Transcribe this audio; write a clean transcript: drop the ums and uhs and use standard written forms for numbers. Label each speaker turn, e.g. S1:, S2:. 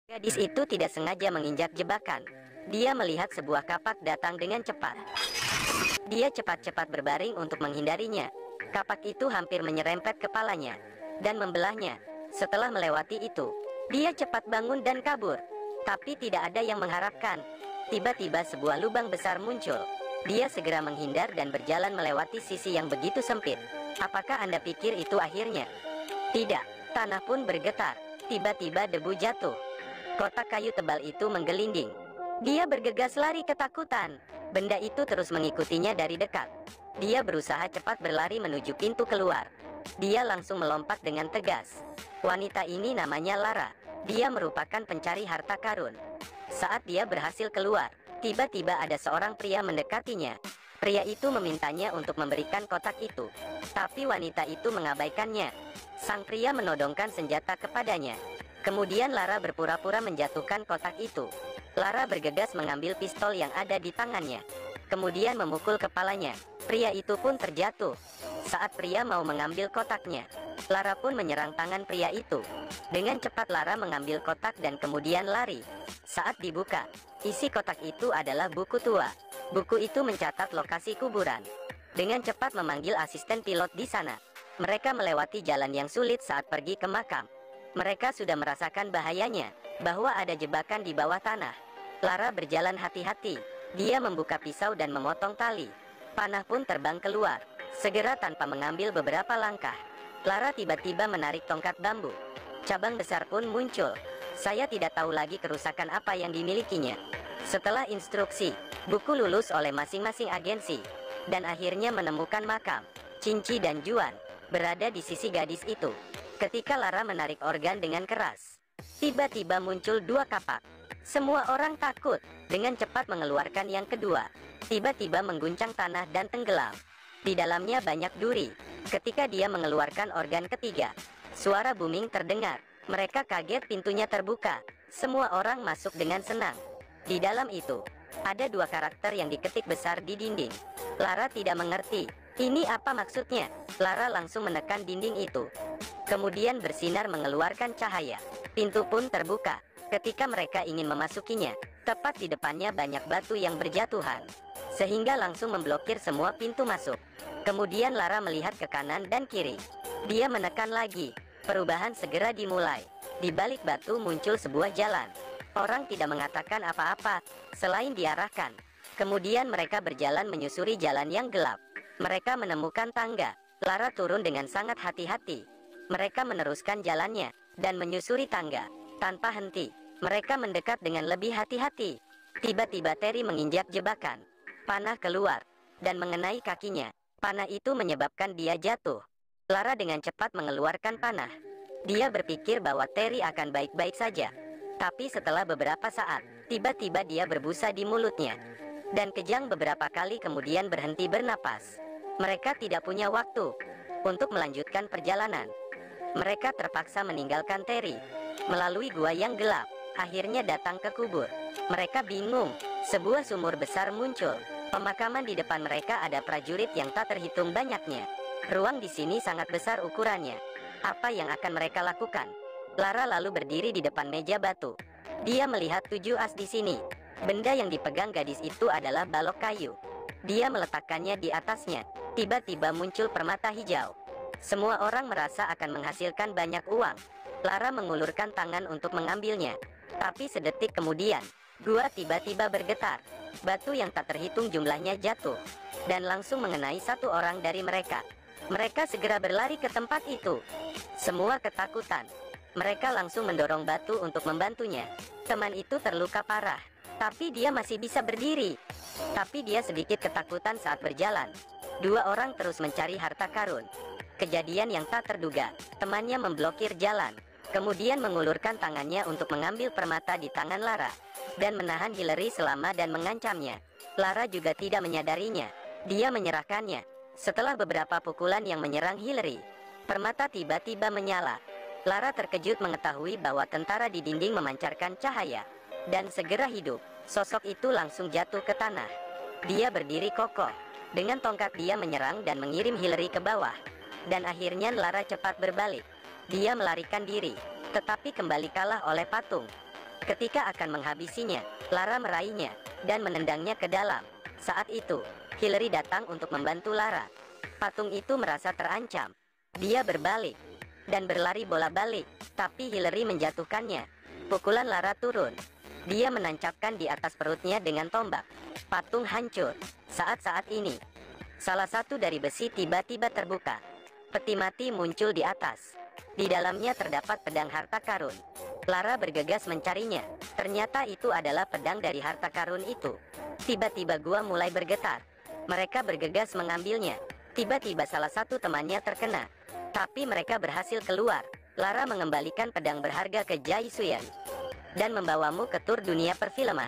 S1: Gadis itu tidak sengaja menginjak jebakan. Dia melihat sebuah kapak datang dengan cepat. Dia cepat-cepat berbaring untuk menghindarinya. Kapak itu hampir menyerempet kepalanya dan membelahnya. Setelah melewati itu, dia cepat bangun dan kabur. Tapi tidak ada yang mengharapkan. Tiba-tiba sebuah lubang besar muncul. Dia segera menghindar dan berjalan melewati sisi yang begitu sempit. Apakah Anda pikir itu akhirnya? Tidak, tanah pun bergetar. Tiba-tiba debu jatuh. Kotak kayu tebal itu menggelinding. Dia bergegas lari ketakutan. Benda itu terus mengikutinya dari dekat. Dia berusaha cepat berlari menuju pintu keluar. Dia langsung melompat dengan tegas. Wanita ini namanya Lara. Dia merupakan pencari harta karun. Saat dia berhasil keluar, tiba-tiba ada seorang pria mendekatinya. Pria itu memintanya untuk memberikan kotak itu, tapi wanita itu mengabaikannya. Sang pria menodongkan senjata kepadanya. Kemudian Lara berpura-pura menjatuhkan kotak itu. Lara bergegas mengambil pistol yang ada di tangannya, kemudian memukul kepalanya. Pria itu pun terjatuh. Saat pria mau mengambil kotaknya, Lara pun menyerang tangan pria itu. Dengan cepat Lara mengambil kotak dan kemudian lari. Saat dibuka, isi kotak itu adalah buku tua. Buku itu mencatat lokasi kuburan. Dengan cepat memanggil asisten pilot di sana. Mereka melewati jalan yang sulit saat pergi ke makam. Mereka sudah merasakan bahayanya, bahwa ada jebakan di bawah tanah. Lara berjalan hati-hati. Dia membuka pisau dan memotong tali. Panah pun terbang keluar. Segera tanpa mengambil beberapa langkah, Lara tiba-tiba menarik tongkat bambu. Cabang besar pun muncul. Saya tidak tahu lagi kerusakan apa yang dimilikinya. Setelah instruksi, buku lulus oleh masing-masing agensi. Dan akhirnya menemukan makam. Cinci dan Juan berada di sisi gadis itu. Ketika Lara menarik organ dengan keras, tiba-tiba muncul dua kapak. Semua orang takut. Dengan cepat mengeluarkan yang kedua, tiba-tiba mengguncang tanah dan tenggelam. Di dalamnya banyak duri. Ketika dia mengeluarkan organ ketiga, suara booming terdengar. Mereka kaget pintunya terbuka. Semua orang masuk dengan senang. Di dalam itu, ada dua karakter yang diketik besar di dinding. Lara tidak mengerti. Ini apa maksudnya? Lara langsung menekan dinding itu. Kemudian bersinar mengeluarkan cahaya. Pintu pun terbuka. Ketika mereka ingin memasukinya, tepat di depannya banyak batu yang berjatuhan, sehingga langsung memblokir semua pintu masuk. Kemudian Lara melihat ke kanan dan kiri. Dia menekan lagi. Perubahan segera dimulai. Di balik batu muncul sebuah jalan. Orang tidak mengatakan apa-apa, selain diarahkan. Kemudian mereka berjalan menyusuri jalan yang gelap. Mereka menemukan tangga. Lara turun dengan sangat hati-hati. Mereka meneruskan jalannya dan menyusuri tangga tanpa henti. Mereka mendekat dengan lebih hati-hati. Tiba-tiba Terry menginjak jebakan. Panah keluar dan mengenai kakinya. Panah itu menyebabkan dia jatuh. Lara dengan cepat mengeluarkan panah. Dia berpikir bahwa Terry akan baik-baik saja. Tapi setelah beberapa saat, tiba-tiba dia berbusa di mulutnya. Dan kejang beberapa kali kemudian berhenti bernapas. Mereka tidak punya waktu untuk melanjutkan perjalanan. Mereka terpaksa meninggalkan Terry. Melalui gua yang gelap, akhirnya datang ke kubur. Mereka bingung. Sebuah sumur besar muncul. Pemakaman di depan mereka ada prajurit yang tak terhitung banyaknya. Ruang di sini sangat besar ukurannya. Apa yang akan mereka lakukan? Lara lalu berdiri di depan meja batu. Dia melihat 7 as di sini. Benda yang dipegang gadis itu adalah balok kayu. Dia meletakkannya di atasnya. Tiba-tiba muncul permata hijau. Semua orang merasa akan menghasilkan banyak uang. Lara mengulurkan tangan untuk mengambilnya. Tapi sedetik kemudian, gua tiba-tiba bergetar. Batu yang tak terhitung jumlahnya jatuh dan langsung mengenai satu orang dari mereka. Mereka segera berlari ke tempat itu. Semua ketakutan. Mereka langsung mendorong batu untuk membantunya. Teman itu terluka parah, tapi dia masih bisa berdiri. Tapi dia sedikit ketakutan saat berjalan. Dua orang terus mencari harta karun. Kejadian yang tak terduga, temannya memblokir jalan, kemudian mengulurkan tangannya untuk mengambil permata di tangan Lara dan menahan Hillary selama dan mengancamnya. Lara juga tidak menyadarinya. Dia menyerahkannya. Setelah beberapa pukulan yang menyerang Hillary, permata tiba-tiba menyala. Lara terkejut mengetahui bahwa tentara di dinding memancarkan cahaya dan segera hidup. Sosok itu langsung jatuh ke tanah. Dia berdiri kokoh. Dengan tongkat dia menyerang dan mengirim Hillary ke bawah. Dan akhirnya Lara cepat berbalik. Dia melarikan diri, tetapi kembali kalah oleh patung. Ketika akan menghabisinya, Lara meraihnya dan menendangnya ke dalam. Saat itu, Hillary datang untuk membantu Lara. Patung itu merasa terancam. Dia berbalik dan berlari bola balik, tapi Hillary menjatuhkannya. Pukulan Lara turun. Dia menancapkan di atas perutnya dengan tombak. Patung hancur. Saat-saat ini, salah satu dari besi tiba-tiba terbuka. Peti mati muncul di atas. Di dalamnya terdapat pedang harta karun. Lara bergegas mencarinya. Ternyata itu adalah pedang dari harta karun itu. Tiba-tiba gua mulai bergetar. Mereka bergegas mengambilnya. Tiba-tiba salah satu temannya terkena. Tapi mereka berhasil keluar. Lara mengembalikan pedang berharga ke Jai Xuyan dan membawamu ke tur dunia perfilman.